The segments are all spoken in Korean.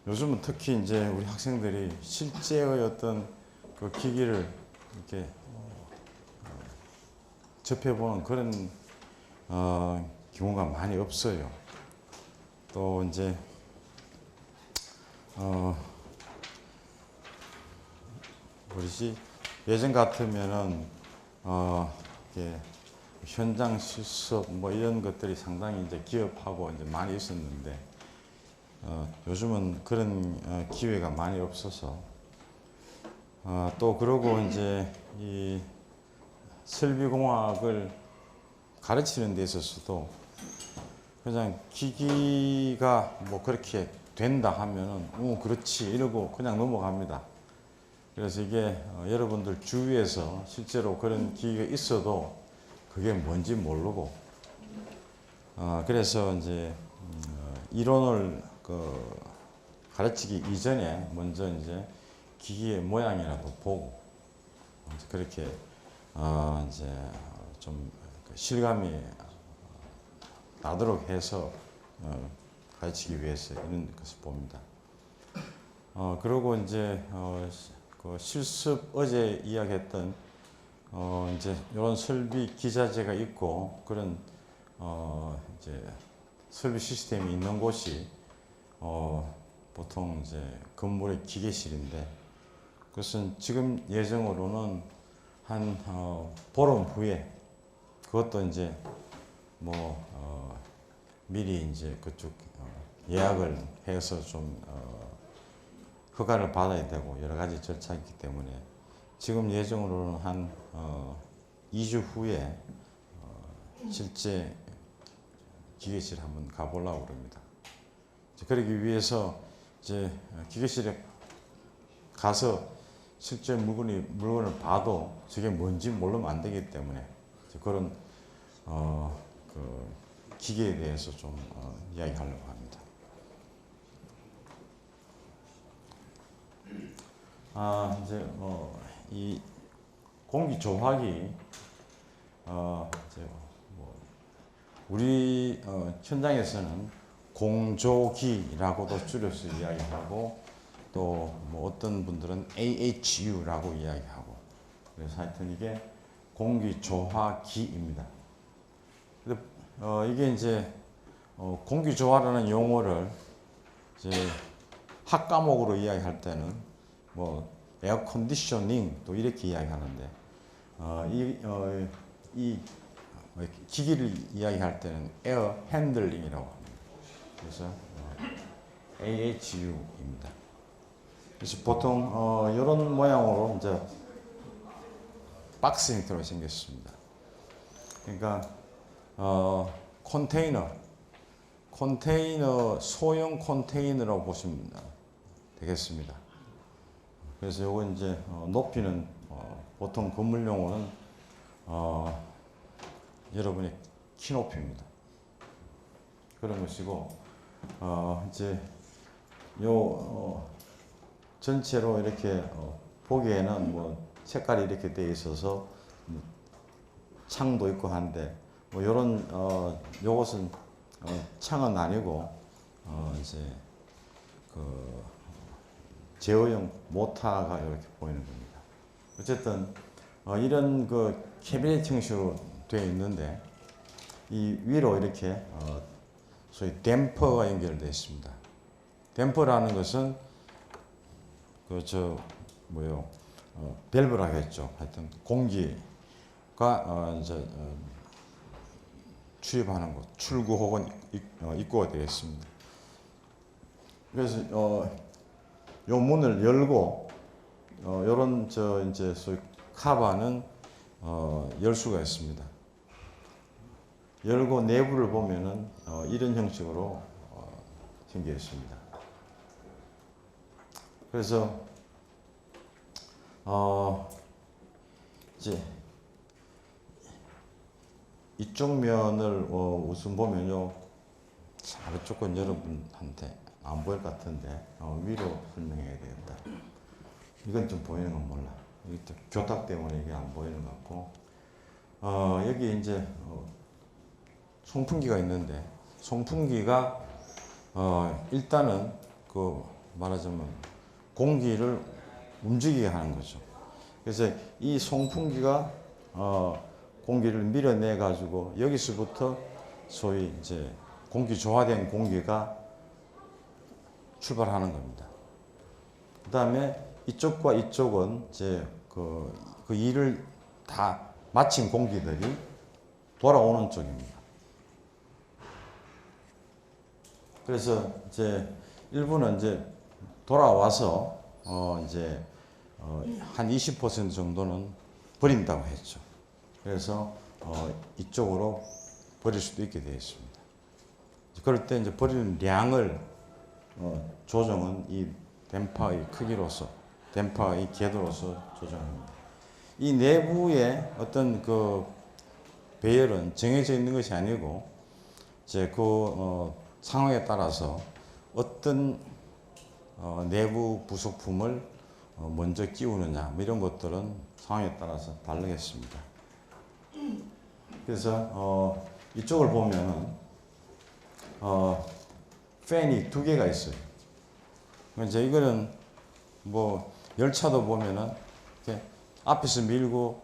요즘은 특히 이제 우리 학생들이 실제의 어떤 그 기기를 이렇게 접해보는 그런 경우가 많이 없어요. 또 이제 뭐지 예전 같으면은 이렇게 현장 실습 뭐 이런 것들이 상당히 이제 기업하고 이제 많이 있었는데 요즘은 그런 기회가 많이 없어서 또 그러고 이제 이 설비공학을 가르치는 데 있어서도 그냥 기기가 뭐 그렇게 된다 하면은 그렇지 이러고 그냥 넘어갑니다. 그래서 이게 여러분들 주위에서 실제로 그런 기기가 있어도 그게 뭔지 모르고 그래서 이제 이론을 가르치기 이전에 먼저 이제 기기의 모양이라도 보고 그렇게 이제 좀 실감이 나도록 해서 가르치기 위해서 이런 것을 봅니다. 그리고 이제 그 실습 어제 이야기했던 이제 이런 설비 기자재가 있고 그런 이제 설비 시스템이 있는 곳이 보통 이제 건물의 기계실인데 그것은 지금 예정으로는 한 보름 후에 그것도 이제 뭐 미리 이제 그쪽 예약을 해서 좀 허가를 받아야 되고 여러 가지 절차가 있기 때문에 지금 예정으로는 한 2주 후에 실제 기계실에 한번 가보려고 그럽니다. 그러기 위해서 이제 기계실에 가서 실제 물건을 봐도 저게 뭔지 모르면 안 되기 때문에 그런 그 기계에 대해서 좀 이야기하려고 합니다. 이제 이 공기 조화기 이제 뭐 우리 현장에서는 공조기라고도 줄여서 이야기하고 또 뭐 어떤 분들은 AHU라고 이야기하고 그래서 하여튼 이게 공기조화기입니다. 근데 이게 이제 공기조화라는 용어를 이제 학 과목으로 이야기할 때는 뭐 에어 컨디셔닝 또 이렇게 이야기하는데 이 기기를 이야기할 때는 에어 핸들링이라고 합니다. 그래서 AHU입니다. 그래서 보통 이런 모양으로 이제 박스 형태로 생겼습니다. 그러니까 컨테이너 소형 컨테이너라고 보시면 되겠습니다. 그래서 요거 이제 높이는 보통 건물용어는 여러분의 키 높이입니다. 그런 것이고 이제 요 전체로 이렇게 보기에는 뭐 색깔이 이렇게 되어 있어서 창도 있고 한데 뭐 요런 요것은 창은 아니고 이제 그 제어용 모터가 이렇게 보이는 겁니다. 어쨌든 이런 그 캐비넷 형식으로 되어 있는데 이 위로 이렇게 소위 댐퍼가 연결되어 있습니다. 댐퍼라는 것은 밸브라고 했죠. 하여튼 공기가 이제 출입하는 곳, 출구 혹은 입구가 되어 있습니다. 그래서 요 문을 열고 요런 이제 소위 카바는 열 수가 있습니다. 열고 내부를 보면은 이런 형식으로 생겨 있습니다. 그래서 이제 이쪽 면을 우선 보면요, 이쪽은 여러분한테 안 보일 것 같은데 위로 설명해야 되겠다. 이건 좀 보이는 건 몰라. 이게 교탁 때문에 이게 안 보이는 것 같고 여기 이제 송풍기가 있는데 송풍기가 일단은 그 말하자면 공기를 움직이게 하는 거죠. 그래서 이 송풍기가 공기를 밀어내 가지고 여기서부터 소위 이제 공기 조화된 공기가 출발하는 겁니다. 그 다음에 이쪽과 이쪽은 이제 그 일을 다 마친 공기들이 돌아오는 쪽입니다. 그래서 이제 일부는 이제 돌아와서 이제 한 20% 정도는 버린다고 했죠. 그래서 이쪽으로 버릴 수도 있게 되어 있습니다. 그럴 때 이제 버리는 량을 조정은 이 댐퍼의 크기로서, 댐퍼의 궤도로서 조정합니다. 이 내부의 어떤 그 배열은 정해져 있는 것이 아니고 이제 그 상황에 따라서 어떤 내부 부속품을 먼저 끼우느냐 뭐 이런 것들은 상황에 따라서 다르겠습니다. 그래서 이쪽을 보면은 팬이 두 개가 있어요. 이제 이거는 뭐 열차도 보면은 이렇게 앞에서 밀고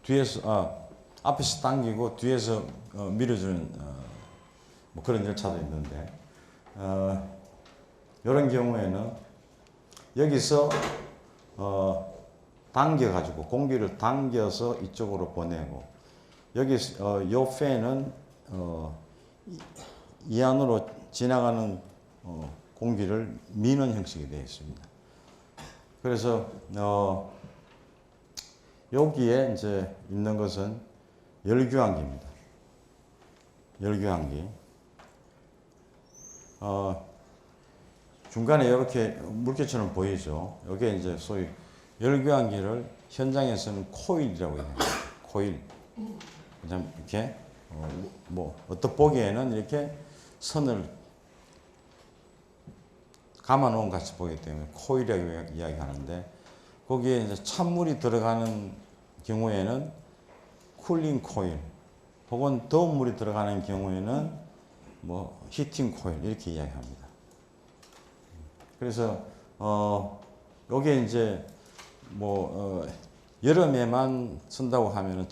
뒤에서 앞에서 당기고 뒤에서 밀어주는 뭐 그런 열차도 있는데 이런 경우에는 여기서 당겨가지고 공기를 당겨서 이쪽으로 보내고 여기 요 팬은 이 안으로 지나가는 공기를 미는 형식이 되어 있습니다. 그래서 여기에 이제 있는 것은 열교환기입니다. 열교환기. 중간에 이렇게 물개처럼 보이죠. 여기에 이제 소위 열교환기를 현장에서는 코일이라고 해요. 코일. 그냥 이렇게 뭐 어떻게 보기에는 이렇게 선을 감아놓은 같이 보기 때문에 코일이라고 이야기하는데 거기에 이제 찬물이 들어가는 경우에는 쿨링 코일 혹은 더운 물이 들어가는 경우에는 뭐 히팅 코일 이렇게 이야기합니다. 그래서 여기에 이제 뭐 여름에만 쓴다고 하면은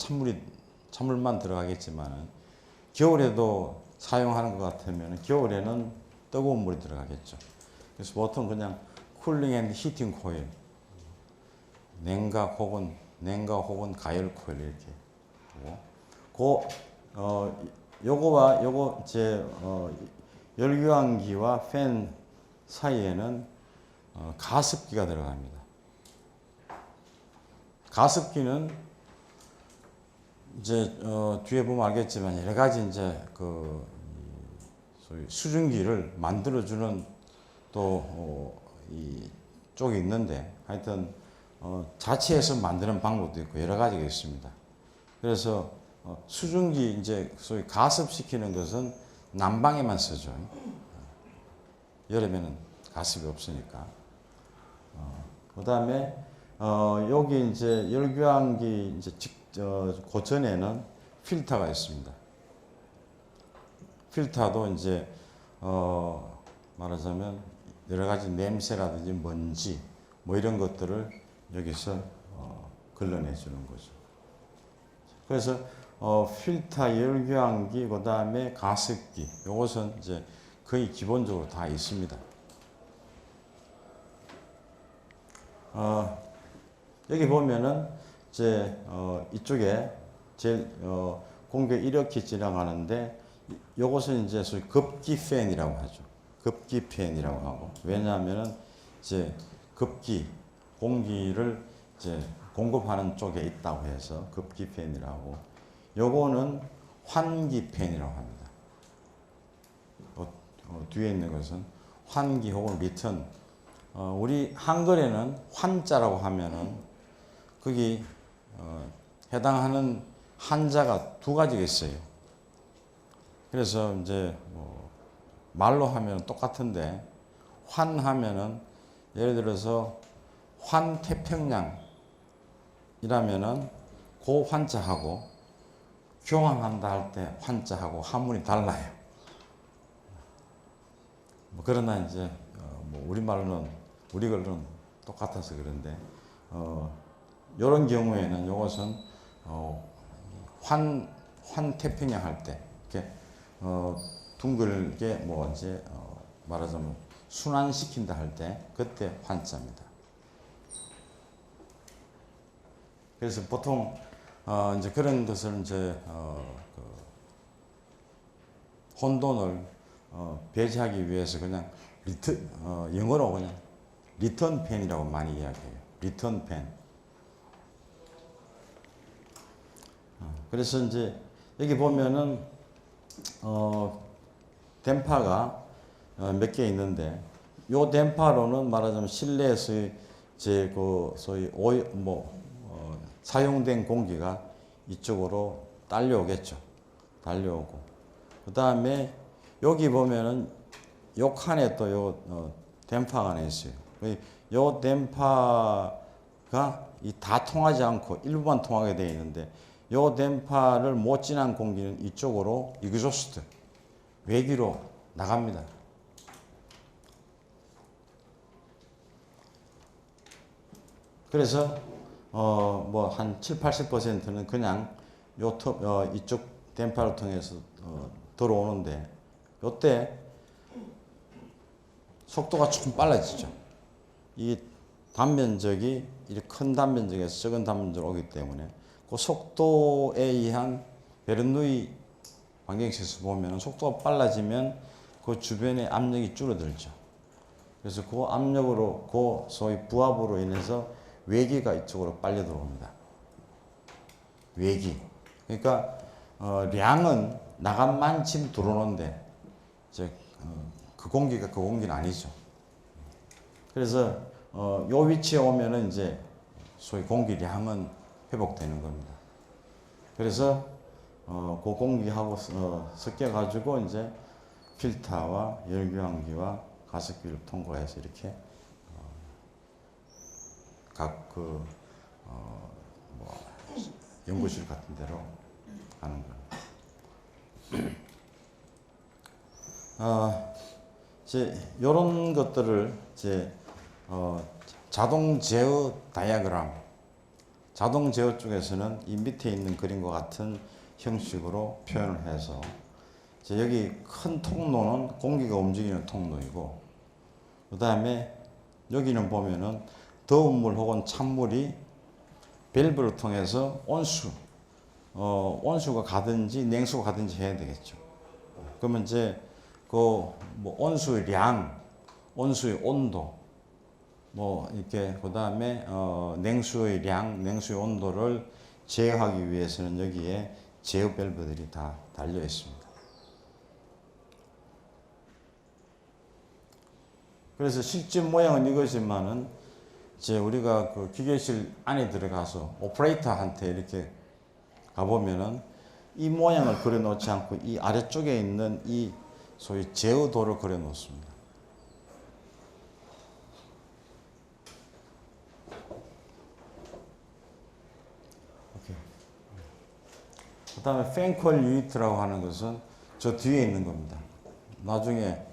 찬물만 들어가겠지만은 겨울에도 사용하는 것 같으면 겨울에는 뜨거운 물이 들어가겠죠. 그래서 보통 그냥 쿨링 앤 히팅 코일, 냉각 혹은 가열 코일 이렇게 하고, 요거와 요거 제 열교환기와 팬 사이에는 가습기가 들어갑니다. 가습기는 이제 뒤에 보면 알겠지만 여러 가지 이제 그 소위 수증기를 만들어주는 또 이 쪽이 있는데 하여튼 자체에서 만드는 방법도 있고 여러 가지가 있습니다. 그래서 수증기 이제 소위 가습시키는 것은 난방에만 쓰죠. 여름에는 가습이 없으니까. 그 다음에 여기 이제 열교환기 이제 그 전에는 필터가 있습니다. 필터도 이제 말하자면 여러 가지 냄새라든지 먼지 뭐 이런 것들을 여기서 걸러내 주는 거죠. 그래서 필터, 열교환기, 그 다음에 가습기 이것은 이제 거의 기본적으로 다 있습니다. 여기 보면은 이제 이쪽에 제일 공기가 이렇게 지나가는데 이것은 이제 소위 급기 팬이라고 하죠. 급기 팬이라고 하고 왜냐하면은 이제 급기 공기를 이제 공급하는 쪽에 있다고 해서 급기 팬이라고. 요거는 환기 팬이라고 합니다. 뒤에 있는 것은 환기 혹은 리턴. 우리 한글에는 환자라고 하면은 거기 해당하는 한자가 두 가지가 있어요. 그래서 이제 뭐 말로 하면 똑같은데 환하면은 예를 들어서 환태평양이라면은 그 환자하고 교환한다 할 때 환자하고 한문이 달라요. 뭐 그러나 이제 뭐 우리말로는 우리 걸로는 똑같아서 그런데 이런 경우에는 이것은 환태평양 할 때 이렇게 둥글게 뭐 이제 말하자면 순환시킨다 할 때 그때 환자입니다. 그래서 보통 이제 그런 것을 이제 혼돈을 배제하기 위해서 그냥 영어로 그냥 리턴 펜이라고 많이 이야기해요. 리턴 펜. 그래서 이제 여기 보면은 댐파가 몇 개 있는데 요 댐파로는 말하자면 실내에서의 제 그 소위 사용된 공기가 이쪽으로 딸려오겠죠. 달려오고 그 다음에 여기 보면은 요 칸에 또 요 댐파가 하나 있어요. 요 댐파가 다 통하지 않고 일부만 통하게 되어 있는데 요 댐파를 못 지난 공기는 이쪽으로 이그조스트 외기로 나갑니다. 그래서 뭐 한 70~80%는 그냥 이쪽 댐파를 통해서 들어오는데 요때 속도가 조금 빨라지죠. 이 단면적이 이렇게 큰 단면적에서 적은 단면적으로 오기 때문에 그 속도에 의한 베르누이 방정식에서 보면 속도가 빨라지면 그 주변의 압력이 줄어들죠. 그래서 그 압력으로 그 소위 부압으로 인해서 외기가 이쪽으로 빨려 들어옵니다. 외기. 그러니까 량은 나간 만큼 들어오는데 이제 그 공기는 아니죠. 그래서 요 위치에 오면은 이제 소위 공기량은 회복되는 겁니다. 그래서 그 공기하고 섞여 가지고 이제 필터와 열교환기와 가습기를 통과해서 이렇게 각 뭐 연구실 같은 데로 가는 겁니다. 이제 이런 것들을 이제 자동 제어 다이어그램, 자동 제어 쪽에서는 이 밑에 있는 그림과 같은 형식으로 표현을 해서 이제 여기 큰 통로는 공기가 움직이는 통로이고 그 다음에 여기는 보면은 더운 물 혹은 찬물이 밸브를 통해서 온수가 가든지 냉수가 가든지 해야 되겠죠. 그러면 이제 뭐 온수의 량, 온수의 온도, 뭐 이렇게 그 다음에 냉수의 량, 냉수의 온도를 제어하기 위해서는 여기에 제어 밸브들이 다 달려 있습니다. 그래서 실제 모양은 이거지만은 이제 우리가 그 기계실 안에 들어가서 오퍼레이터한테 이렇게 가보면은 이 모양을 그려놓지 않고 이 아래쪽에 있는 이 소위 제어도를 그려놓습니다. 그 다음에 팬콜 유니트라고 하는 것은 저 뒤에 있는 겁니다. 나중에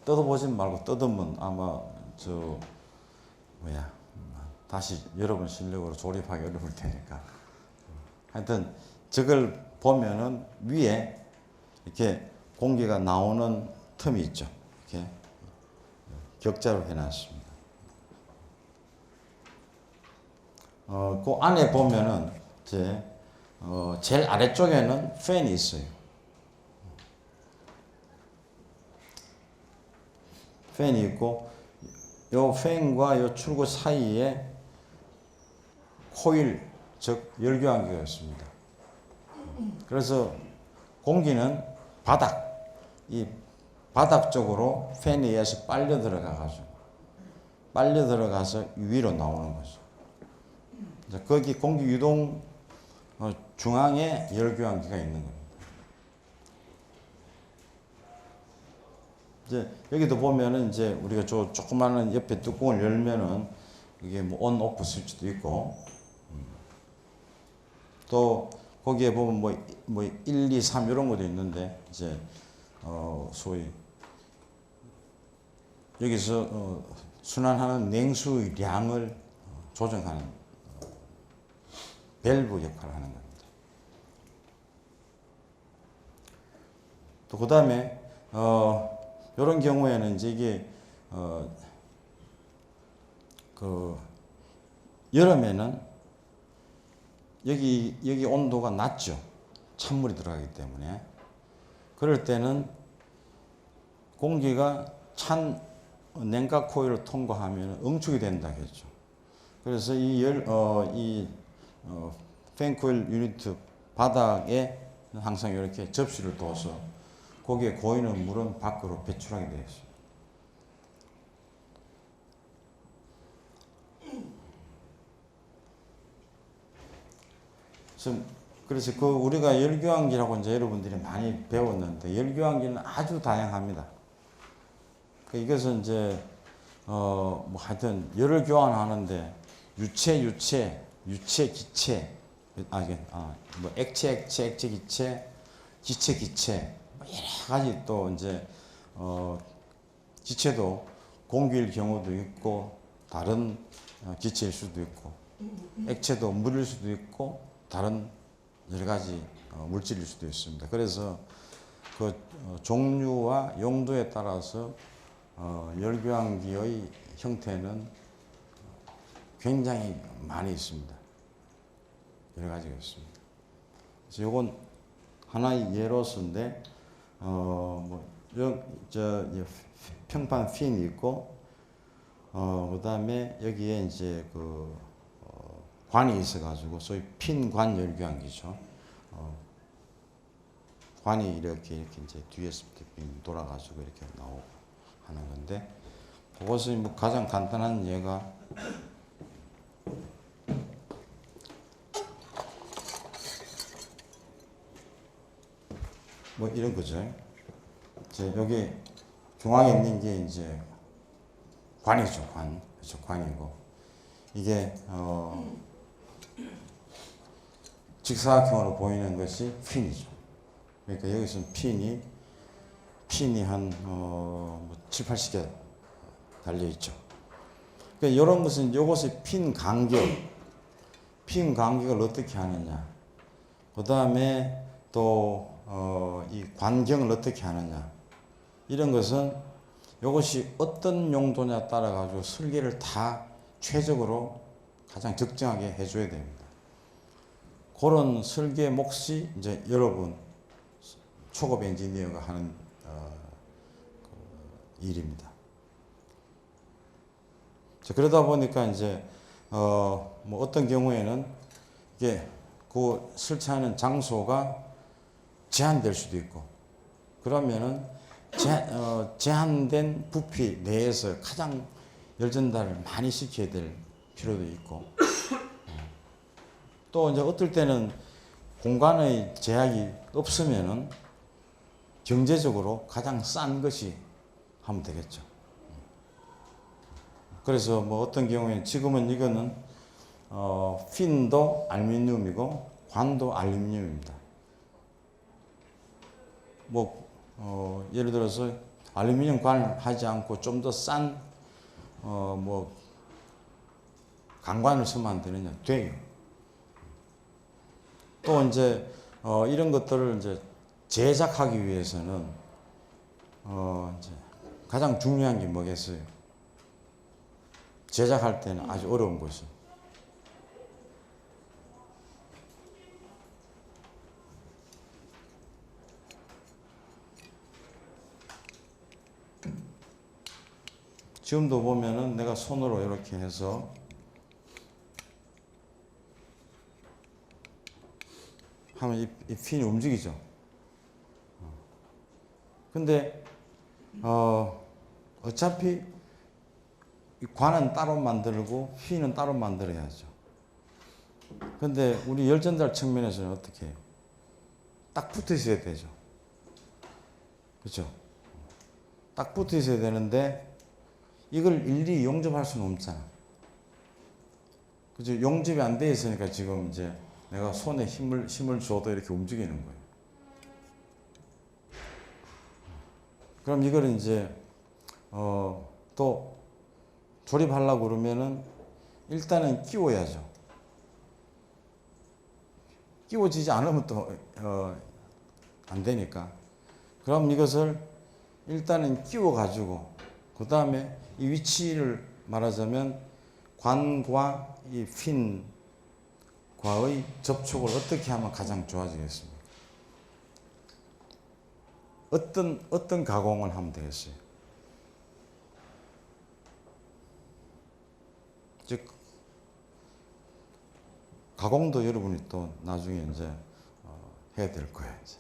뜯어보지 말고 뜯으면 아마 다시 여러분 실력으로 조립하기 어려울 테니까. 하여튼 저걸 보면은 위에 이렇게 공기가 나오는 틈이 있죠. 이렇게 격자로 해놨습니다. 그 안에 보면은 이제 제일 아래쪽에는 팬이 있어요. 팬이 있고 요 팬과 요 출구 사이에 코일, 즉 열교환기가 있습니다. 그래서 공기는 이 바닥 쪽으로 팬에 의해서 빨려 들어가서 위로 나오는 거죠. 거기 공기 유동 중앙에 열교환기가 있는 겁니다. 이제 여기도 보면은 이제 우리가 저 조그마한 옆에 뚜껑을 열면은 이게 뭐 온, 오프 스위치도 있고 또 거기에 보면 뭐 1, 2, 3 이런 것도 있는데 이제 소위 여기서 순환하는 냉수의 량을 조정하는 밸브 역할을 하는 겁니다. 또 그 다음에 이런 경우에는 이제 이게 그 여름에는 여기 온도가 낮죠. 찬물이 들어가기 때문에. 그럴 때는 공기가 찬 냉각 코일을 통과하면 응축이 된다겠죠. 그래서 팬 코일 유니트 바닥에 항상 이렇게 접시를 둬서 거기에 고이는 물은 밖으로 배출하게 되어 있습니다. 그래서 우리가 열교환기라고 이제 여러분들이 많이 배웠는데 열교환기는 아주 다양합니다. 이것은 이제 뭐 하여튼 열을 교환하는데 유체, 기체, 뭐 액체, 기체, 뭐 여러 가지 또 이제 기체도 공기일 경우도 있고 다른 기체일 수도 있고 액체도 물일 수도 있고 다른 여러 가지 물질일 수도 있습니다. 그래서 그 종류와 용도에 따라서 열교환기의 형태는 굉장히 많이 있습니다. 여러 가지가 있습니다. 그래서 이건 하나의 예로서인데 평판 핀이 있고 그다음에 여기에 이제 관이 있어가지고 소위 핀관 열교환기죠. 관이 이렇게 이제 뒤에서 돌아가지고 이렇게 나오고 하는 건데 그것이 뭐 가장 간단한 예가 뭐 이런 거죠. 이제 여기 중앙에 있는 게 이제 관이죠. 그렇죠. 관이고 이게 직사각형으로 보이는 것이 핀이죠. 그러니까 여기서는 핀이 한 7, 80개 달려 있죠. 그러니까 이런 것은 이것의 핀 간격을 어떻게 하느냐. 그 다음에 또 이 관경을 어떻게 하느냐. 이런 것은 이것이 어떤 용도냐 따라 가지고 설계를 다 최적으로 가장 적정하게 해줘야 됩니다. 그런 설계 몫이 이제 여러분 초급 엔지니어가 하는 일입니다. 자, 그러다 보니까 이제 뭐 어떤 경우에는 이게 그 설치하는 장소가 제한될 수도 있고 그러면은 제한된 부피 내에서 가장 열 전달을 많이 시켜야 될 필요도 있고 또 이제 어떨 때는 공간의 제약이 없으면은 경제적으로 가장 싼 것이 하면 되겠죠. 그래서 뭐 어떤 경우에는 지금은 이거는 핀도 알루미늄이고 관도 알루미늄입니다. 뭐 예를 들어서 알루미늄 관을 하지 않고 좀 더 싼 뭐 강관을 쓰면 안 되느냐? 돼요. 또 이제 이런 것들을 이제 제작하기 위해서는 이제 가장 중요한 게 뭐겠어요? 제작할 때는 아주 어려운 것이 지금도 보면은 내가 손으로 이렇게 해서 하면 이 핀이 움직이죠. 근데 어차피 이 관은 따로 만들고 핀은 따로 만들어야죠. 근데 우리 열전달 측면에서는 어떻게 해요? 딱 붙어 있어야 되죠. 그렇죠? 딱 붙어 있어야 되는데 이걸 일일이 용접할 수는 없잖아. 그죠? 용접이 안 돼 있으니까 지금 이제 내가 손에 힘을 줘도 이렇게 움직이는 거예요. 그럼 이거를 이제 또 또 조립하려고 그러면은 일단은 끼워야죠. 끼워지지 않으면 또 안 되니까. 그럼 이것을 일단은 끼워 가지고 그 다음에 이 위치를 말하자면 관과 이 핀과의 접촉을 어떻게 하면 가장 좋아지겠습니까? 어떤 가공을 하면 되겠어요? 즉 가공도 여러분이 또 나중에 이제 해야 될 거예요. 이제.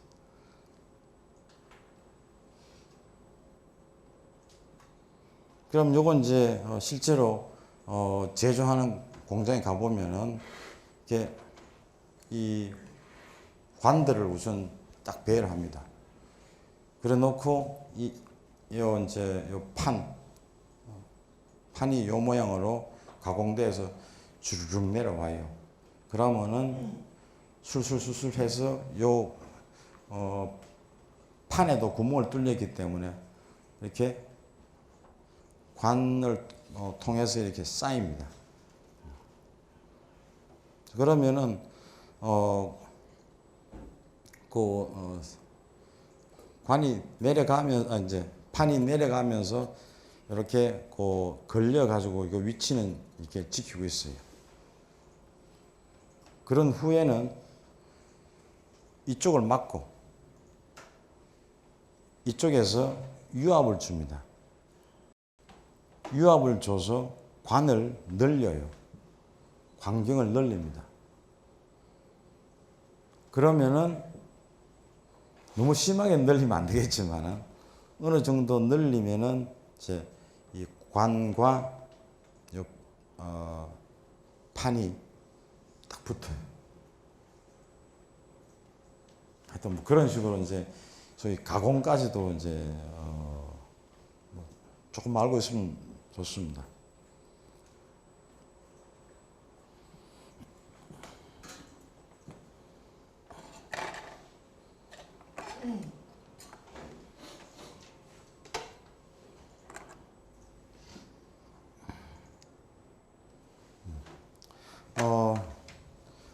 그럼 요건 이제 실제로 제조하는 공장에 가보면은 이렇게 이 관들을 우선 딱 배열 합니다. 그래 놓고 요 이제 요 판이 요 모양으로 가공돼서 주르륵 내려와요. 그러면은 술술술술 해서 요 판에도 구멍을 뚫렸기 때문에 이렇게 관을 통해서 이렇게 쌓입니다. 그러면은 관이 내려가면 이제 판이 내려가면서 이렇게 걸려 가지고 이 위치는 이렇게 지키고 있어요. 그런 후에는 이쪽을 막고 이쪽에서 유압을 줍니다. 유압을 줘서 관을 늘려요. 광경을 늘립니다. 그러면은 너무 심하게 늘리면 안 되겠지만 어느 정도 늘리면은 이제 이 관과 판이 딱 붙어요. 하여튼 뭐 그런 식으로 이제 저희 가공까지도 이제 뭐 조금 알고 있으면 좋습니다.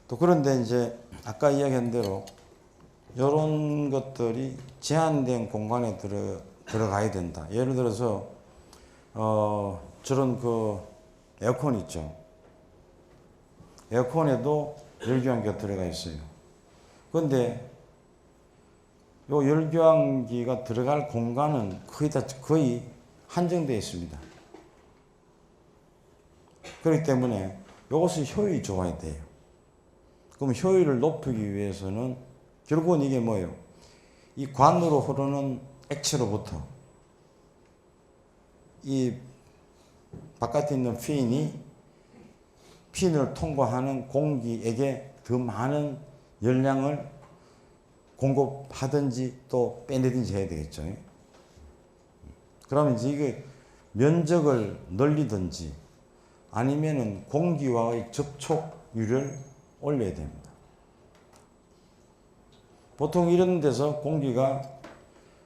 또 그런데 이제 아까 이야기한 대로 이런 것들이 제한된 공간에 들어가야 된다. 예를 들어서 저런 그 에어컨 있죠. 에어컨에도 열교환기가 들어가 있어요. 그런데 요 열교환기가 들어갈 공간은 거의 한정되어 있습니다. 그렇기 때문에 이것이 효율이 좋아야 돼요. 그럼 효율을 높이기 위해서는 결국은 이게 뭐예요? 이 관으로 흐르는 액체로부터 이 바깥에 있는 핀을 통과하는 공기에게 더 많은 열량을 공급하든지 또 빼내든지 해야 되겠죠. 그러면 이제 이게 면적을 늘리든지 아니면은 공기와의 접촉률을 올려야 됩니다. 보통 이런 데서 공기가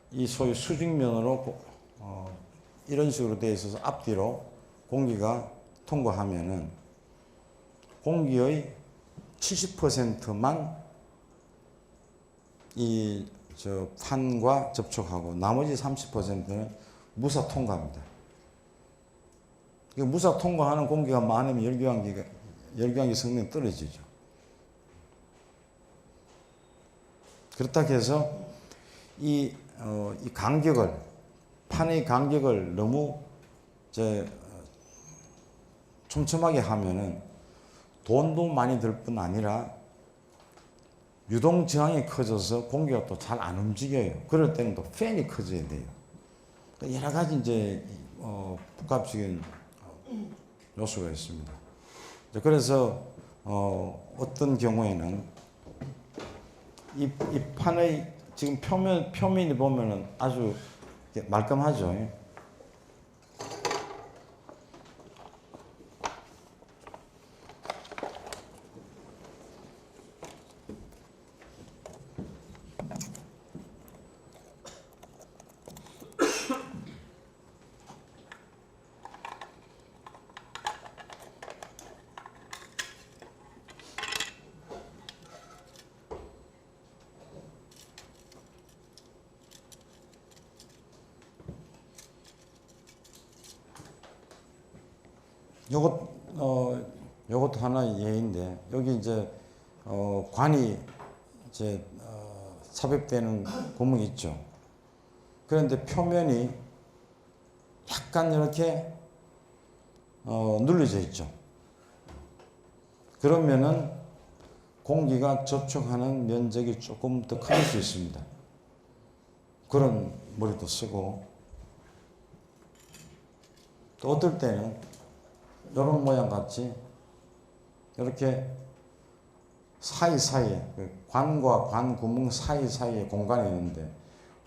이 소위 수직면으로 이런 식으로 되어 있어서 앞뒤로 공기가 통과하면은 공기의 70%만 이 판과 접촉하고 나머지 30%는 무사 통과합니다. 무사 통과하는 공기가 많으면 열교환기 성능이 떨어지죠. 그렇다 해서 이 간격을 판의 간격을 너무 촘촘하게 하면은 돈도 많이 들 뿐 아니라 유동 저항이 커져서 공기가 또 잘 안 움직여요. 그럴 때는 또 팬이 커져야 돼요. 여러 가지 이제 복합적인 요소가 있습니다. 그래서 어떤 경우에는 이 판의 지금 표면이 보면은 아주 말끔하죠. 요것 요것도 하나의 예인데 여기 이제 관이 이제 삽입되는 구멍이 있죠. 그런데 표면이 약간 이렇게 눌려져 있죠. 그러면은 공기가 접촉하는 면적이 조금 더 커질 수 있습니다. 그런 머리도 쓰고, 또 어떨 때는 이런 모양 같이 이렇게 사이사이에 관과 관 구멍 사이사이에 공간이 있는데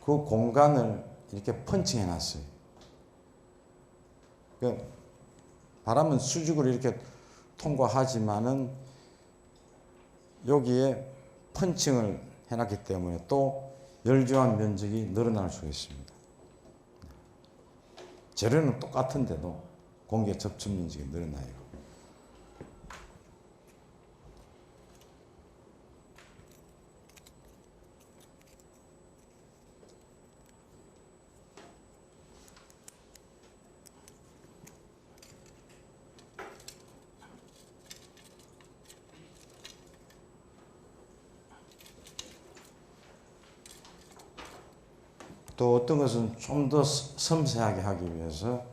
그 공간을 이렇게 펀칭해 놨어요. 바람은 수직으로 이렇게 통과하지만은 여기에 펀칭을 해놨기 때문에 또 열교환 면적이 늘어날 수가 있습니다. 재료는 똑같은데도 공기의 접촉 면적이 늘어나요. 또 어떤 것은 좀 더 섬세하게 하기 위해서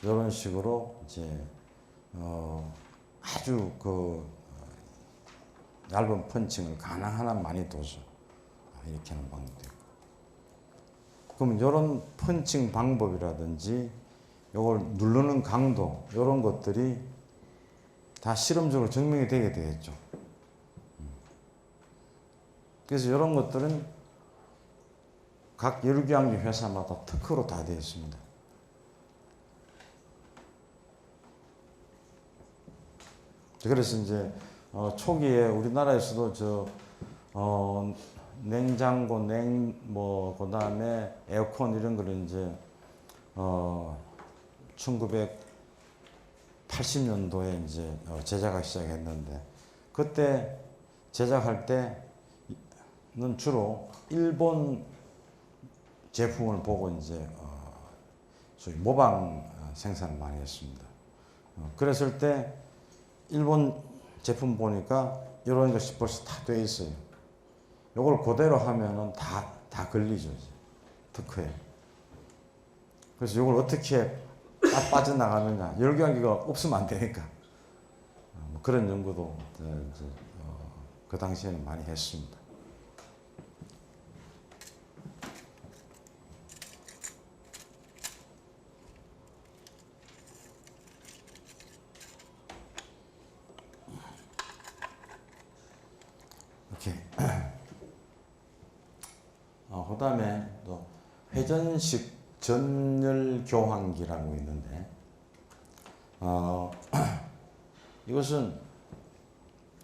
이런 식으로 이제 아주 얇은 펀칭을 가능한 한 많이 둬서 이렇게 하는 방법도 있고. 그러면 이런 펀칭 방법이라든지 이걸 누르는 강도 이런 것들이 다 실험적으로 증명이 되게 되겠죠. 그래서 이런 것들은 각 열교환기 회사마다 특허로 다 되어 있습니다. 그래서 이제 초기에 우리나라에서도 냉장고, 그다음에 에어컨 이런 거를 이제 1980년도에 이제 제작하기 시작했는데 그때 제작할 때는 주로 일본 제품을 보고 이제 소위 모방 생산을 많이 했습니다. 그랬을 때 일본 제품 보니까 이런 것이 벌써 다 돼 있어요. 이걸 그대로 하면은 다 걸리죠, 이제. 특허에. 그래서 이걸 어떻게 빠져나가느냐. 열교환기가 없으면 안 되니까. 그런 연구도 이제 그 당시에는 많이 했습니다. 이렇게. 그 다음에 또 회전식 전열 교환기라고 있는데, 이것은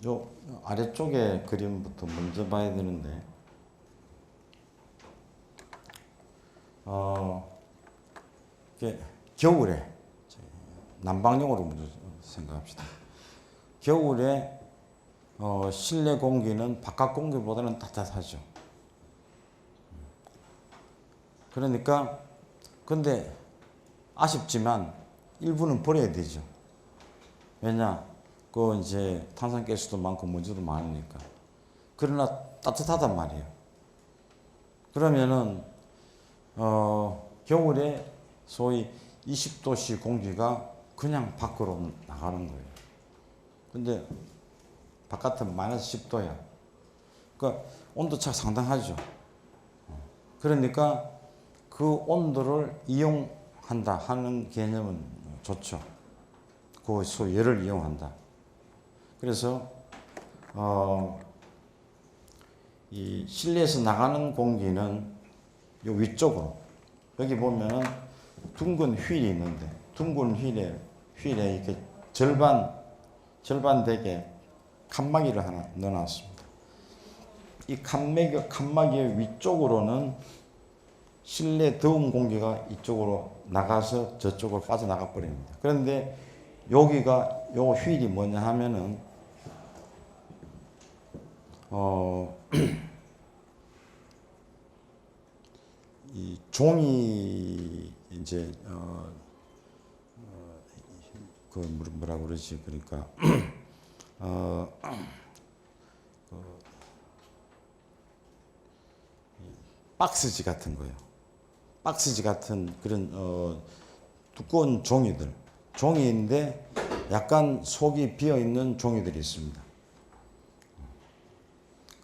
요 아래쪽에 그림부터 먼저 봐야 되는데, 이게 겨울에, 난방용으로 먼저 생각합시다. 겨울에 실내 공기는 바깥 공기보다는 따뜻하죠. 그러니까 근데 아쉽지만 일부는 버려야 되죠. 왜냐? 이제 탄산가스도 많고 먼지도 많으니까. 그러나 따뜻하단 말이에요. 그러면은 겨울에 소위 20도씨 공기가 그냥 밖으로 나가는 거예요. 근데 바깥은 마이너스 10도야. 그러니까 온도차가 상당하죠. 그러니까 그 온도를 이용한다 하는 개념은 좋죠. 그 소위 열을 이용한다. 그래서 이 실내에서 나가는 공기는 요 위쪽으로, 여기 보면은 둥근 휠이 있는데 둥근 휠에 이렇게 절반 되게 칸막이를 하나 넣어놨습니다. 이 칸막이의 위쪽으로는 실내 더운 공기가 이쪽으로 나가서 저쪽으로 빠져나가 버립니다. 그런데 여기가 요 휠이 뭐냐 하면은 이 종이 이제 그 뭐라 그러지? 그러니까 박스지 같은 거예요. 박스지 같은 그런 두꺼운 종이인데 약간 속이 비어 있는 종이들이 있습니다.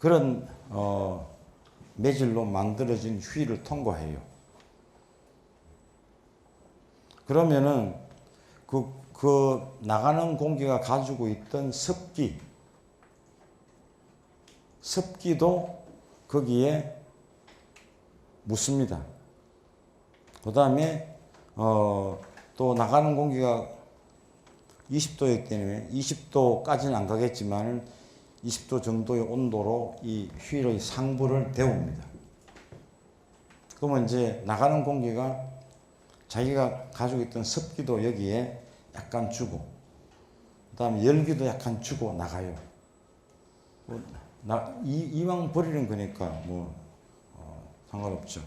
그런 매질로 만들어진 휠을 통과해요. 그러면은 그 나가는 공기가 가지고 있던 습기도 거기에 묻습니다. 그 다음에 또 나가는 공기가 20도이기 때문에 20도까지는 안 가겠지만 20도 정도의 온도로 이 휠의 상부를 데웁니다. 그러면 이제 나가는 공기가 자기가 가지고 있던 습기도 여기에 약간 주고, 그 다음에 열기도 약간 주고 나가요. 이왕 버리는 거니까 상관없죠.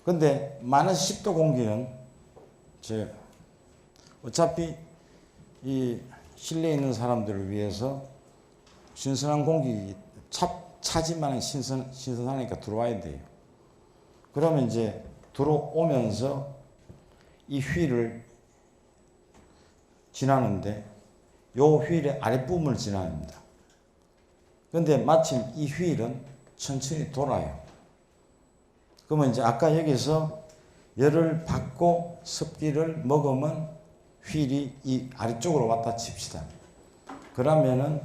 근데 마이너스 10도 공기는 어차피 이 실내에 있는 사람들을 위해서 신선한 공기 차지만 신선하니까 들어와야 돼요. 그러면 이제 들어오면서 이 휠을 지나는데 요 휠의 아랫부분을 지납니다. 근데 마침 이 휠은 천천히 돌아요. 그러면 이제 아까 여기서 열을 받고 습기를 먹으면 휠이 이 아래쪽으로 왔다 칩시다. 그러면은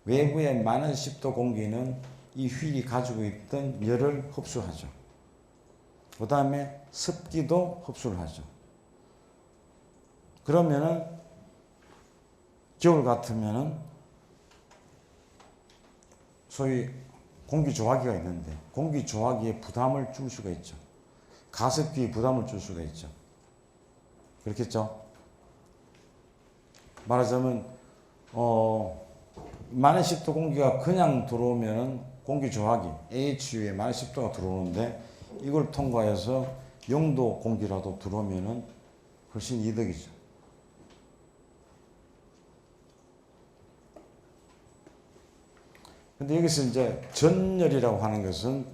외부의 마이너스 10도 공기는 이 휠이 가지고 있던 열을 흡수하죠. 그 다음에 습기도 흡수를 하죠. 그러면은 겨울 같으면은 소위 공기 조화기가 있는데 공기 조화기에 부담을 줄 수가 있죠. 가습기에 부담을 줄 수가 있죠. 그렇겠죠? 말하자면 마이너스 10도 공기가 그냥 들어오면은 공기 조화기 AHU에 마이너스 10도가 들어오는데 이걸 통과해서 0도 공기라도 들어오면은 훨씬 이득이죠. 근데 여기서 이제 전열이라고 하는 것은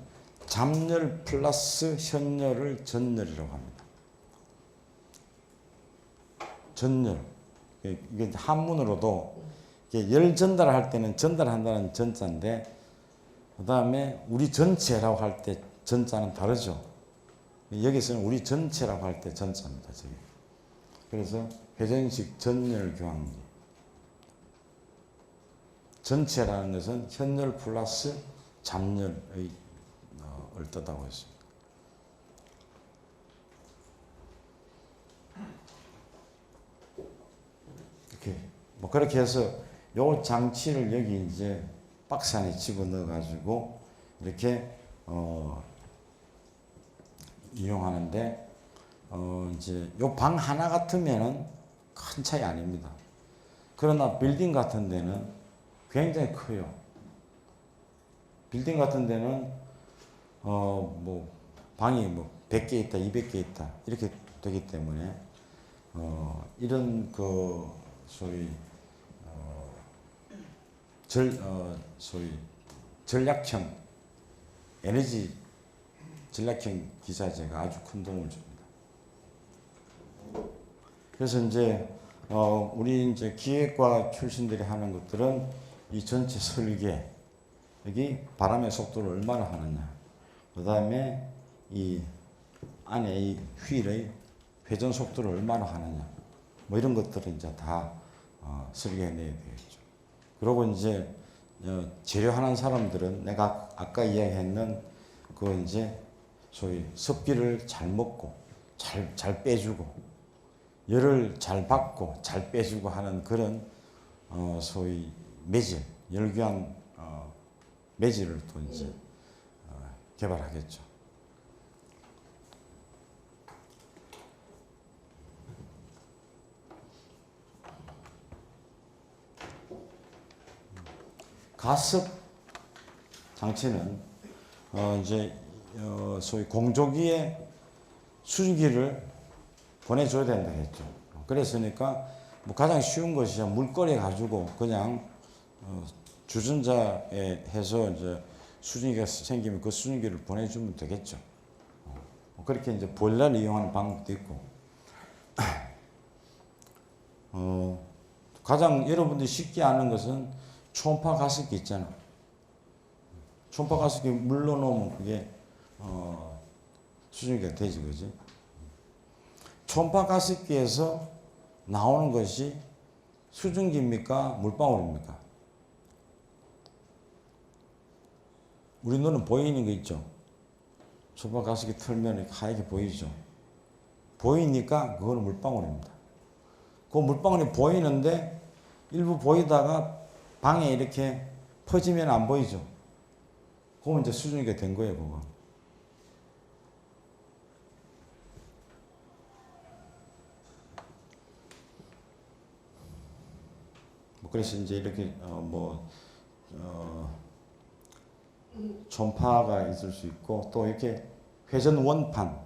잡열 플러스 현열을 전열이라고 합니다. 전열. 이게 한문으로도 열 전달할 때는 전달한다는 전자인데, 그 다음에 우리 전체라고 할 때 전자는 다르죠. 여기서는 우리 전체라고 할 때 전자입니다. 저기. 그래서 회전식 전열 교환기. 전체라는 것은 현열 플러스 잡열의 뜻하고 있습니다. 이렇게 그렇게 해서 요 장치를 여기 이제 박스 안에 집어넣어 가지고 이렇게 이용하는데 이제 요 방 하나 같으면은 큰 차이 아닙니다. 그러나 빌딩 같은 데는 굉장히 커요. 빌딩 같은 데는 방이 100개 있다, 200개 있다 이렇게 되기 때문에 이런 소위 소위 전략형 에너지 전략형 기자재가 아주 큰 도움을 줍니다. 그래서 이제 우리 이제 기획과 출신들이 하는 것들은 이 전체 설계, 여기 바람의 속도를 얼마나 하느냐, 그 다음에 이 안에 이 휠의 회전 속도를 얼마나 하느냐, 이런 것들을 이제 다 설계해내야 되겠죠. 그리고 이제 재료하는 사람들은 내가 아까 이야기했는 이제 소위 습기를 잘 먹고 잘 빼주고 열을 잘 받고 잘 빼주고 하는 그런 소위 매질, 열교환 매질을 또 이제 개발하겠죠. 가습 장치는 이제 소위 공조기에 수증기를 보내줘야 된다 했죠. 그랬으니까 뭐 가장 쉬운 것이 물거리 가지고 그냥 주전자에 해서 이제 수증기가 생기면 그 수증기를 보내주면 되겠죠. 그렇게 이제 보일러를 이용하는 방법도 있고, 가장 여러분들이 쉽게 아는 것은 초음파 가습기 있잖아. 초음파 가습기 물 넣어놓으면 그게 수증기가 되지, 그지? 초음파 가습기에서 나오는 것이 수증기입니까? 물방울입니까? 우리 눈은 보이는 거 있죠? 초음파 가습기 틀면 하얗게 보이죠? 보이니까 그거는 물방울입니다. 그 물방울이 보이는데 일부 보이다가 방에 이렇게 퍼지면 안 보이죠? 그러면 이제 수증기가 된 거예요, 그거. 그래서 이제 이렇게 초음파가 있을 수 있고, 또 이렇게 회전 원판,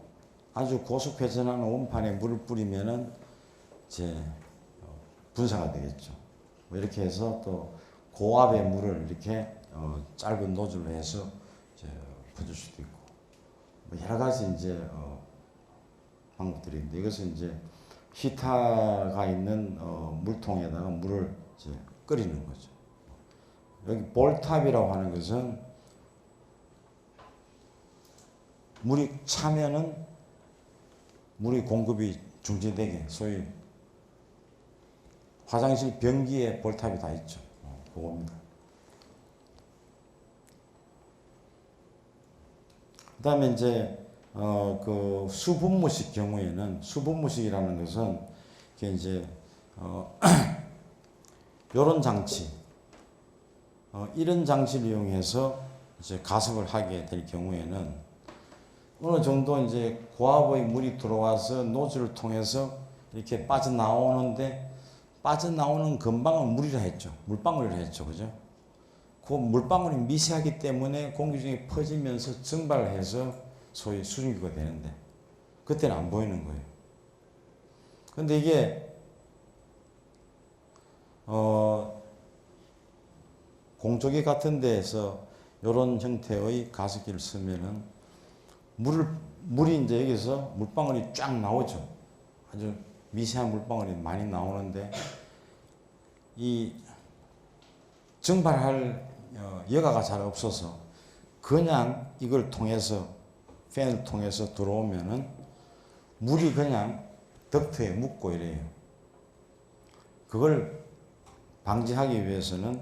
아주 고속 회전하는 원판에 물을 뿌리면은 이제 분사가 되겠죠. 뭐 이렇게 해서 또 고압의 물을 이렇게 짧은 노즐로 해서 이제 퍼줄 수도 있고, 뭐 여러 가지 이제 방법들이 있는데, 이것은 이제 히터가 있는 물통에다가 물을 이제 끓이는 거죠. 여기 볼탑이라고 하는 것은 물이 차면은 물의 공급이 중지되게, 소위 화장실 변기에 볼탑이 다 있죠. 그겁니다. 그 다음에 이제 그 수분무식 경우에는, 수분무식이라는 것은 이게 이제 요런 장치, 이런 장치를 이용해서 이제 가습을 하게 될 경우에는 어느 정도 이제 고압의 물이 들어와서 노즐을 통해서 이렇게 빠져나오는데, 빠져나오는 근방은 물이라 했죠. 물방울이라 했죠. 그죠? 그 물방울이 미세하기 때문에 공기 중에 퍼지면서 증발을 해서 소위 수증기가 되는데, 그때는 안 보이는 거예요. 근데 이게 공조기 같은 데에서 이런 형태의 가습기를 쓰면은 물이 이제 여기서 물방울이 쫙 나오죠. 아주 미세한 물방울이 많이 나오는데, 이 증발할 여가가 잘 없어서 그냥 이걸 통해서, 팬을 통해서 들어오면은 물이 그냥 덕트에 묻고 이래요. 그걸 방지하기 위해서는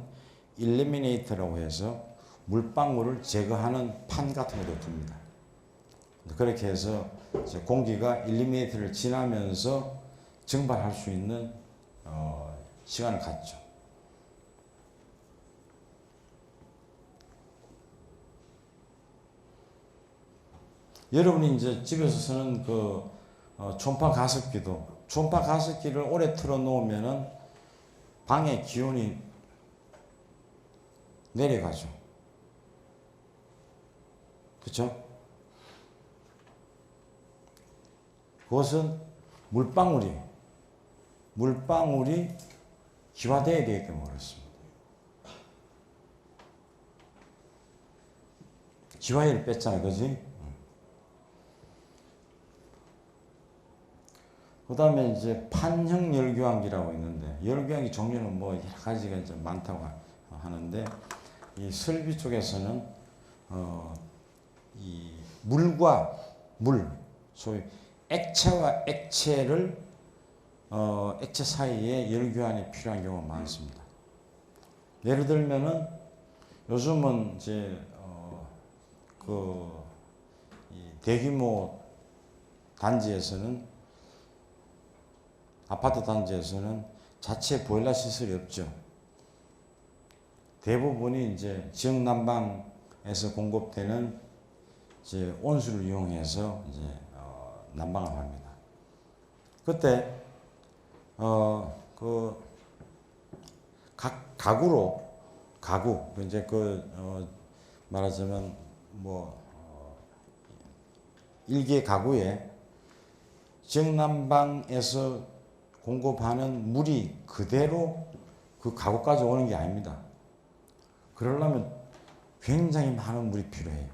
일리미네이터라고 해서 물방울을 제거하는 판 같은 것도 둡니다. 그렇게 해서 이제 공기가 일리미네이터를 지나면서 증발할 수 있는 시간을 갖죠. 여러분이 이제 집에서 쓰는 그 초음파 가습기도, 초음파 가습기를 오래 틀어 놓으면은 방의 기온이 내려가죠. 그렇죠? 그것은 물방울이 기화되어야 되기 때문에 그렇습니다. 기화율을 뺐잖아요. 그지? 그 다음에 이제 판형 열교환기라고 있는데, 열교환기 종류는 뭐 여러 가지가 이제 많다고 하는데, 이 설비 쪽에서는 이 물과 물, 소위 액체와 액체를 액체 사이에 열교환이 필요한 경우가 많습니다. 예를 들면은 요즘은 이제 이 대규모 단지에서는, 아파트 단지에서는 자체 보일러 시설이 없죠. 대부분이 이제 지역 난방에서 공급되는 이제 온수를 이용해서 이제 난방을 합니다. 그때 각 가구 이제 말하자면 일개 가구에 지역 난방에서 공급하는 물이 그대로 그 가구까지 오는 게 아닙니다. 그러려면 굉장히 많은 물이 필요해요.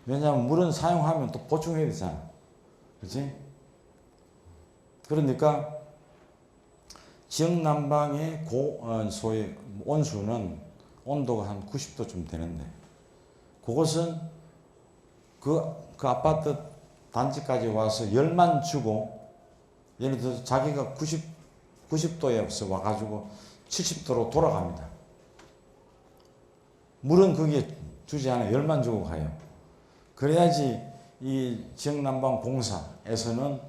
왜냐하면 물은 사용하면 또 보충해야 되잖아. 그렇지? 그러니까 지역 난방의 소위 온수는 온도가 한 90도쯤 되는데 그것은 그 아파트 단지까지 와서 열만 주고 예를 들어서 자기가 90도에 와가지고 70도로 돌아갑니다. 물은 그게 주지 않아요. 열만 주고 가요. 그래야지 이 지역난방공사에서는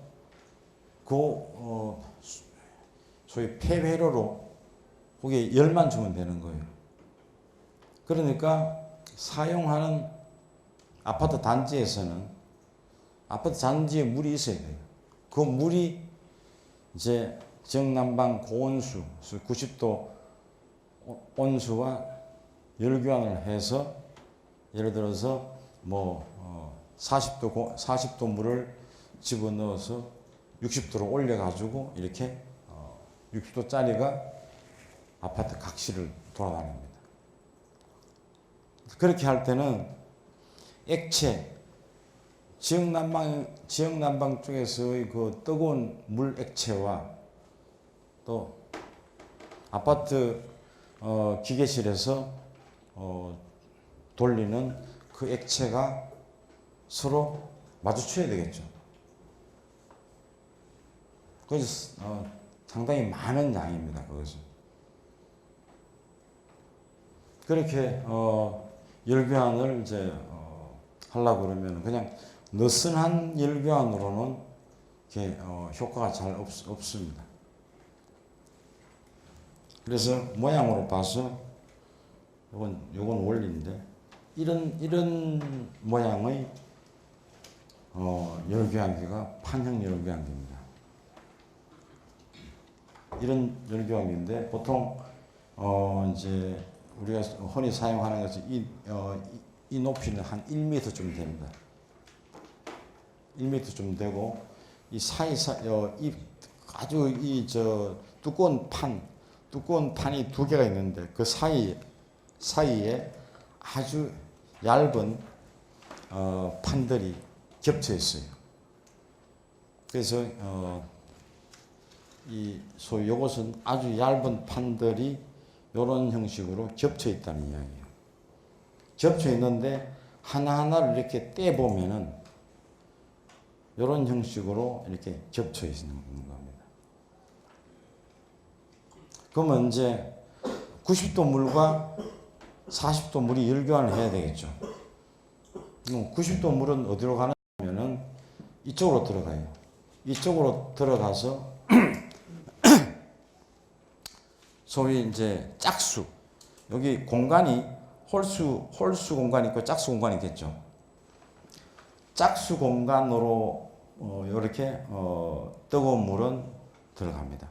소위 폐회로로 거기에 열만 주면 되는 거예요. 그러니까 사용하는 아파트 단지에서는 아파트 단지에 물이 있어야 돼요. 그 물이 이제 지역난방 고온수 90도 온수와 열교환을 해서 예를 들어서 40도 물을 집어넣어서 60도로 올려가지고 이렇게 60도짜리가 아파트 각실을 돌아다닙니다. 그렇게 할 때는 액체, 지역난방 쪽에서의 그 뜨거운 물 액체와 또 아파트 기계실에서 돌리는 그 액체가 서로 마주쳐야 되겠죠. 그래서 상당히 많은 양입니다. 그것은. 그렇게 열교환을 이제 하려고 그러면 그냥 느슨한 열교환으로는 이렇게 효과가 잘 없습니다. 그래서 모양으로 봐서 요건 원리인데 이런 모양의 열교환기가 판형 열교환기입니다. 이런 열교환기인데 보통 이제 우리가 흔히 사용하는 것이 이 높이는 한 1m쯤 됩니다. 1m쯤 되고 이 이 아주 두꺼운 판이 두 개가 있는데 그 사이에 아주 얇은 판들이 겹쳐 있어요. 그래서 소위 이것은 아주 얇은 판들이 이런 형식으로 겹쳐 있다는 이야기예요. 겹쳐 있는데 하나하나를 이렇게 떼 보면은 이런 형식으로 이렇게 겹쳐 있는 겁니다. 그러면 이제 90도 물과 40도 물이 열교환을 해야 되겠죠. 90도 물은 어디로 가냐면은 이쪽으로 들어가요. 이쪽으로 들어가서 소위 이제 짝수, 여기 공간이 홀수 공간이 있고 짝수 공간이 있겠죠. 짝수 공간으로 이렇게 뜨거운 물은 들어갑니다.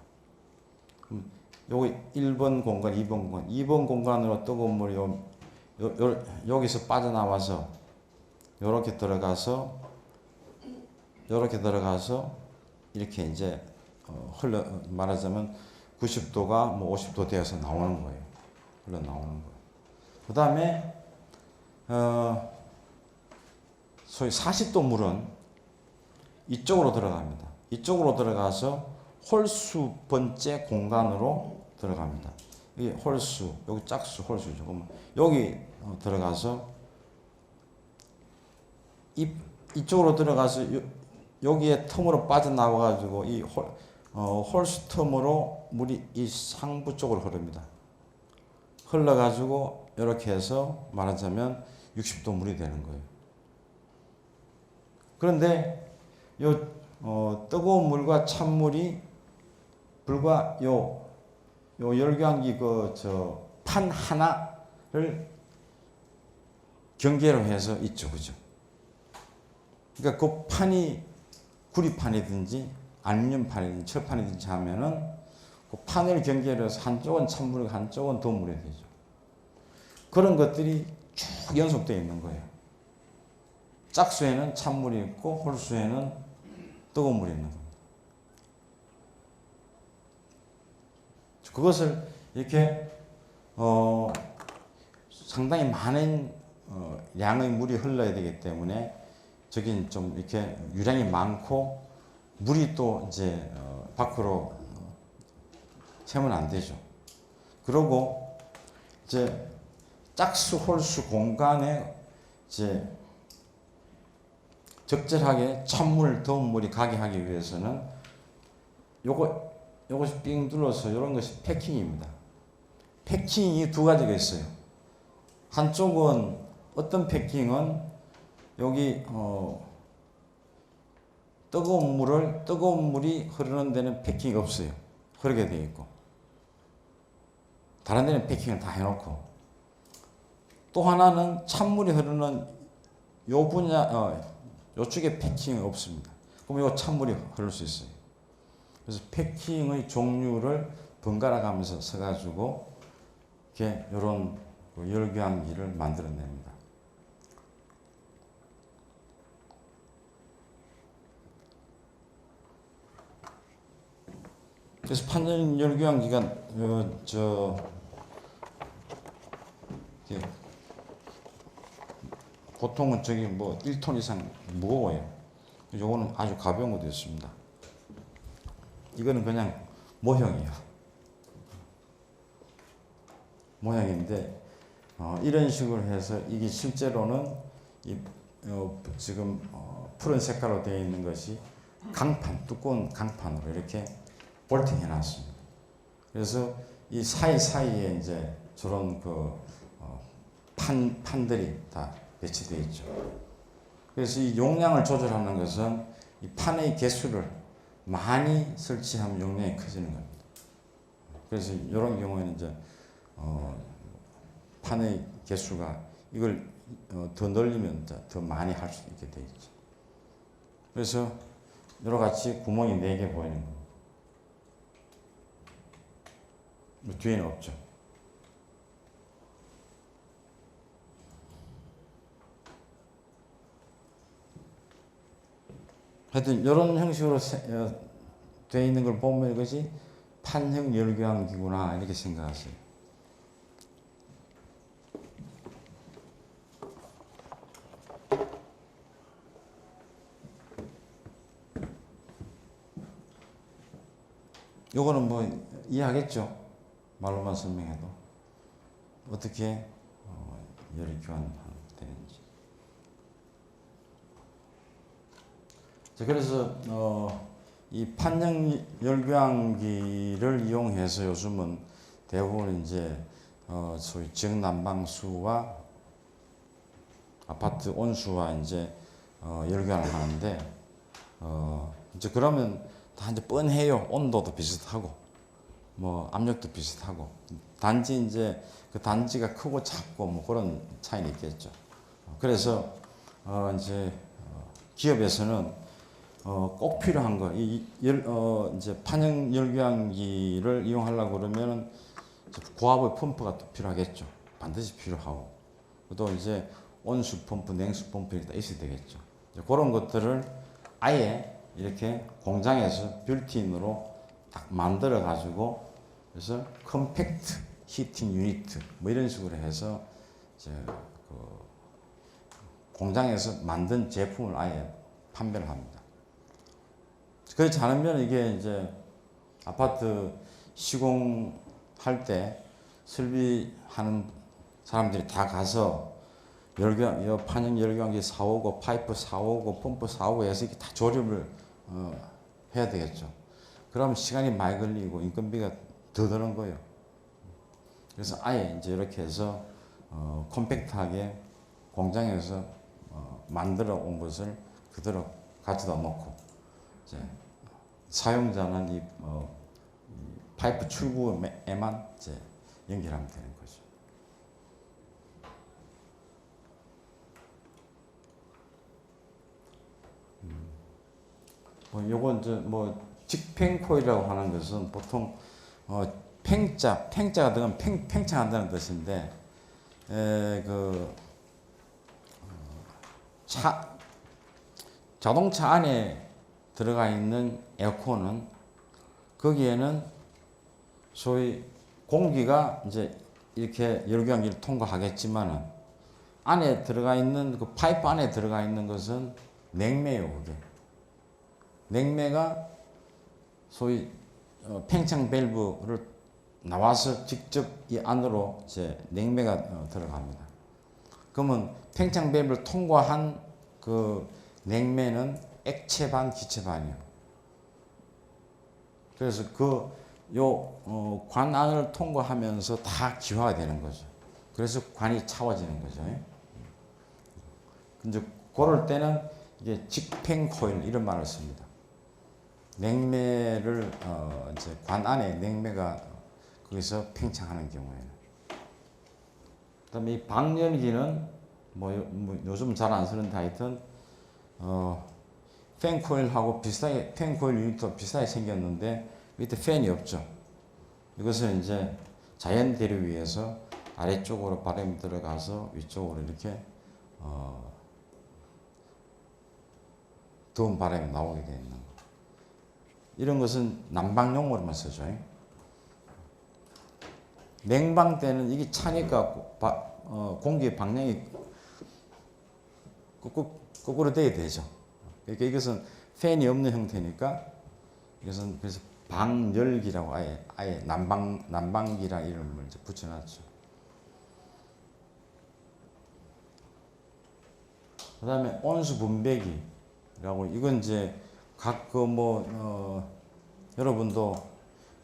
여기 1번 공간, 2번 공간, 2번 공간으로 뜨거운 물이 여기서 빠져나와서 이렇게 들어가서 이렇게 이제 말하자면 90도가 50도 되어서 나오는 거예요. 흘러 나오는 거예요. 그 다음에 소위 40도 물은 이쪽으로 들어갑니다. 이쪽으로 들어가서 홀수 번째 공간으로 들어갑니다. 이게 홀수, 여기 짝수, 홀수죠. 그러면 여기 들어가서 이쪽으로 들어가서 여기에 틈으로 빠져나와가지고 이 홀수 틈으로 물이 이 상부 쪽으로 흐릅니다. 흘러가지고 이렇게 해서 말하자면 60도 물이 되는 거예요. 그런데 뜨거운 물과 찬물이 불과 요 열교환기 판 하나를 경계로 해서 있죠, 그죠? 그러니까 그 판이 구리판이든지 알루미늄판이든지 철판이든지 하면은 그 판을 경계로 해서 한쪽은 찬물이고 한쪽은 더물이 되죠. 그런 것들이 쭉 연속되어 있는 거예요. 짝수에는 찬물이 있고 홀수에는 뜨거운 물이 있는 겁니다. 그것을 이렇게 상당히 많은 양의 물이 흘러야 되기 때문에 저긴 좀 이렇게 유량이 많고 물이 또 이제 밖으로 새면 안 되죠. 그리고 이제 짝수 홀수 공간에 이제 적절하게 찬물, 더운 물이 가게 하기 위해서는 요것이 삥 둘러서 이런 것이 패킹입니다. 패킹이 두 가지가 있어요. 한쪽은 어떤 패킹은 여기 뜨거운 물이 흐르는 데는 패킹이 없어요. 흐르게 되어 있고 다른 데는 패킹을 다 해놓고 또 하나는 찬물이 흐르는 요 분야 요쪽에 패킹이 없습니다. 그럼 요 찬물이 흐를 수 있어요. 그래서 패킹의 종류를 번갈아 가면서 써가지고 이렇게 이런 열교환기를 만들어냅니다. 그래서 판전 열교환기가 보통은 저기 뭐 1톤 이상 무거워요. 요거는 아주 가벼운 것도 있습니다. 이거는 그냥 모형이에요. 모양인데 이런 식으로 해서 이게 실제로는 지금 푸른 색깔로 되어 있는 것이 강판, 두꺼운 강판으로 이렇게 볼팅 해놨습니다. 그래서 이 사이사이에 이제 저런 판들이 다 배치되어 있죠. 그래서 이 용량을 조절하는 것은 이 판의 개수를 많이 설치하면 용량이 커지는 겁니다. 그래서 이런 경우에는 이제 판의 개수가 이걸 더 늘리면 더 많이 할 수 있게 되어 있죠. 그래서 여러 가지 구멍이 4개 보이는 겁니다. 뒤에는 없죠. 하여튼 이런 형식으로 되어 있는 걸 보면 이것이 판형 열교환기구나 이렇게 생각하세요. 요거는 뭐 이해하겠죠? 말로만 설명해도 어떻게 열이 교환되는지. 그래서 이 판형 열교환기를 이용해서 요즘은 대부분 이제 소위 지역 난방수와 아파트 온수와 이제 열교환을 하는데 이제 그러면 다 이제 뻔해요. 온도도 비슷하고 뭐 압력도 비슷하고 단지 이제 그 단지가 크고 작고 뭐 그런 차이는 있겠죠. 그래서 이제 기업에서는 꼭 필요한 거, 이제 판형 열교환기를 이용하려고 그러면 고압의 펌프가 또 필요하겠죠. 반드시 필요하고. 또 이제 온수 펌프, 냉수 펌프 이렇게 다 있어야 되겠죠. 그런 것들을 아예 이렇게 공장에서 빌트인으로 딱 만들어 가지고 그래서 컴팩트 히팅 유니트 뭐 이런 식으로 해서 이제 공장에서 만든 제품을 아예 판매를 합니다. 그렇지 않으면 이게 이제 아파트 시공할 때 설비하는 사람들이 다 가서 판형 열교환기 사오고 파이프 사오고 펌프 사오고 해서 이렇게 다 조립을 해야 되겠죠. 그러면 시간이 많이 걸리고 인건비가 더 드는 거예요. 그래서 아예 이제 이렇게 해서 컴팩트하게 공장에서 만들어 온 것을 그대로 가져다 놓고 이제 사용자는 이 파이프 출구에만 이제 연결하면 되는 거죠. 요건 이제 뭐 직팽 코일이라고 하는 것은 보통 팽자가 들어가면 팽창한다는 뜻인데 자동차 안에 들어가 있는 에어컨은 거기에는 소위 공기가 이제 이렇게 열교환기를 통과하겠지만은 안에 들어가 있는 그 파이프 안에 들어가 있는 것은 냉매요, 그게. 냉매가 소위 팽창 밸브를 나와서 직접 이 안으로 이제 냉매가 들어갑니다. 그러면 팽창 밸브를 통과한 그 냉매는 액체 반, 기체 반이요. 그래서 관 안을 통과하면서 다 기화가 되는 거죠. 그래서 관이 차워지는 거죠. 이제 그럴 때는 이게 직팽 코일 이런 말을 씁니다. 냉매를 이제 관 안에 냉매가 거기서 팽창하는 경우에는. 그다음에 이 방열기는 요즘 잘 안 쓰는데 하여튼 팬 코일하고 비슷하게 팬 코일 유닛도 비슷하게 생겼는데 밑에 팬이 없죠. 이것은 이제 자연 대류 위에서 아래쪽으로 바람이 들어가서 위쪽으로 이렇게 더운 바람이 나오게 되는 거. 이런 것은 난방용으로만 쓰죠. 냉방 때는 이게 차니까 공기의 방향이 거꾸로 돼야 되죠. 그러니까 이것은 팬이 없는 형태니까 이것은 그래서 방열기라고 아예 난방기라 이름을 이제 붙여놨죠. 그다음에 온수 분배기라고 이건 이제 각 여러분도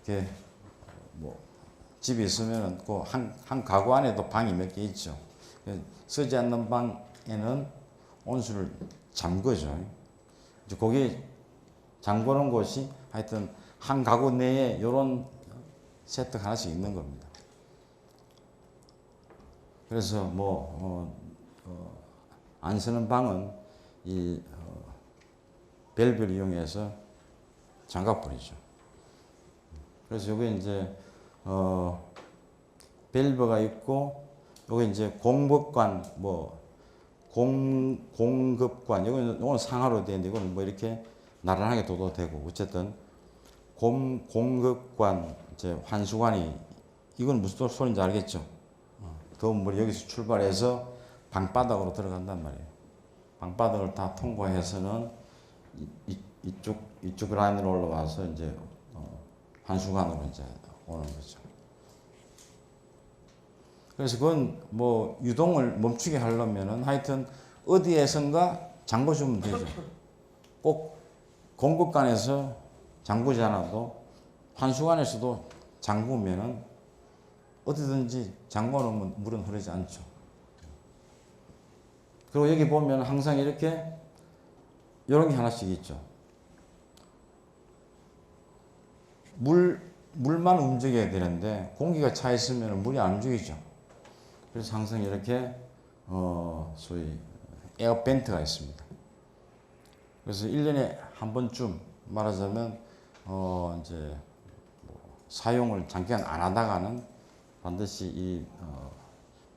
이렇게 집에 있으면은 한 가구 안에도 방이 몇 개 있죠. 쓰지 않는 방에는 온수를 잠그죠. 이제 거기 잠그는 곳이 하여튼 한 가구 내에 이런 세트가 하나씩 있는 겁니다. 그래서 안 쓰는 방은 이 밸브를 이용해서 잠가버리죠. 그래서 여기 이제 밸브가 있고 여기 이제 공급관 공급관 이거는 상하로 되는데 이거는 이렇게 나란하게 둬도 되고 어쨌든 공급관 이제 환수관이 이건 무슨 소리인지 알겠죠? 더운 물이 여기서 출발해서 방바닥으로 들어간단 말이에요. 방바닥을 다 통과해서는 이쪽 라인으로 올라와서 이제 환수관으로 이제 오는 거죠. 그래서 그건 유동을 멈추게 하려면은 하여튼 어디에선가 잠궈주면 되죠. 꼭 공급관에서 잠그지 않아도 환수관에서도 잠그면은 어디든지 잠궈놓으면 물은 흐르지 않죠. 그리고 여기 보면 항상 이렇게 이런 게 하나씩 있죠. 물만 움직여야 되는데 공기가 차 있으면 물이 안 움직이죠. 그래서 항상 이렇게 소위 에어 벤트가 있습니다. 그래서 1년에 한 번쯤 말하자면 이제 사용을 장기간 안 하다가는 반드시 이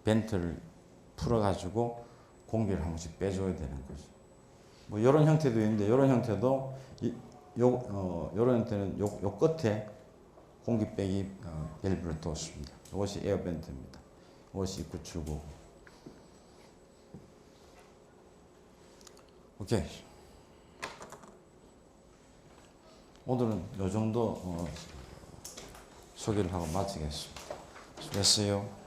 벤트를 풀어가지고 공기를 한 번씩 빼줘야 되는 거죠. 이런 형태도 있는데 이런 형태도 이런 형태는 요 끝에 공기 빼기 밸브를 뒀습니다. 이것이 에어 벤트입니다. 이것이 입구 출구. 오케이. 오늘은 이 정도 소개를 하고 마치겠습니다. 수고했어요.